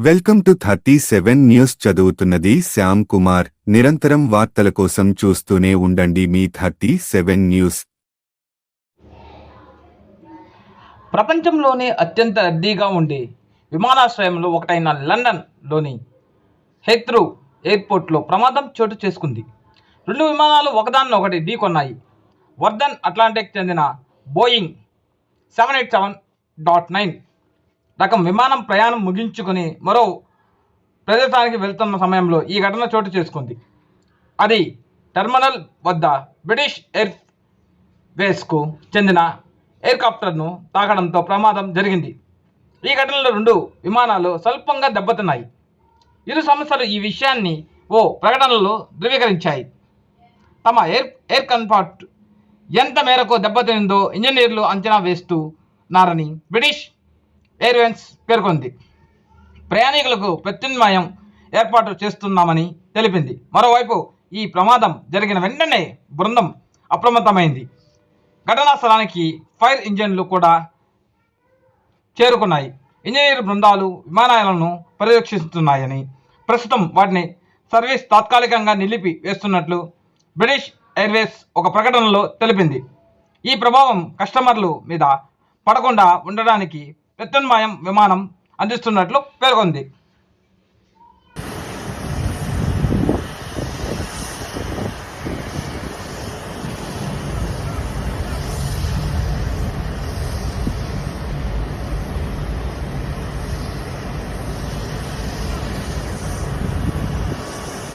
Welcome to 37 news. చదువుతున్నది శ్యామ్ కుమార్. నిరంతరం వార్తల కోసం చూస్తూనే ఉండండి మీ 37 న్యూస్. ప్రపంచంలోనే అత్యంత రద్దీగా ఉండే విమానాశ్రయంలో ఒకటైన లండన్లోని హీత్రూ ఎయిర్పోర్ట్లో ప్రమాదం చోటు చేసుకుంది. 2 విమానాలు ఒకదాన్నొకటి ఢీకొన్నాయి. వర్ధన్ అట్లాంటిక్ చెందిన బోయింగ్ 787.9 రకం విమానం ప్రయాణం ముగించుకుని మరో ప్రదేశానికి వెళ్తున్న సమయంలో ఈ ఘటన చోటు చేసుకుంది. అది టెర్మినల్ వద్ద బ్రిటిష్ ఎయిర్వేస్కు చెందిన హెలికాప్టర్ను తాకడంతో ప్రమాదం జరిగింది. ఈ ఘటనలో 2 విమానాలు స్వల్పంగా దెబ్బతిన్నాయి. ఇరు సంస్థలు ఈ విషయాన్ని ఓ ప్రకటనలో ధృవీకరించాయి. తమ ఎయిర్ కంఫర్ట్ ఎంత మేరకు దెబ్బతిందో ఇంజనీర్లు అంచనా వేస్తున్నారని బ్రిటిష్ ఎయిర్వేస్ పేర్కొంది. ప్రయాణికులకు ప్రత్యామ్నాయం ఏర్పాటు చేస్తున్నామని తెలిపింది. మరోవైపు ఈ ప్రమాదం జరిగిన వెంటనే బృందం అప్రమత్తమైంది. ఘటనా స్థలానికి ఫైర్ ఇంజన్లు కూడా చేరుకున్నాయి. ఇంజనీర్ బృందాలు విమానాలను పర్యవేక్షిస్తున్నాయని, ప్రస్తుతం వాటిని సర్వీస్ తాత్కాలికంగా నిలిపి వేస్తున్నట్లు బ్రిటిష్ ఎయిర్వేస్ ఒక ప్రకటనలో తెలిపింది. ఈ ప్రభావం కస్టమర్లు మీద పడకుండా ఉండడానికి ప్రత్యామ్నాయం విమానం అందిస్తున్నట్లు పేర్కొంది.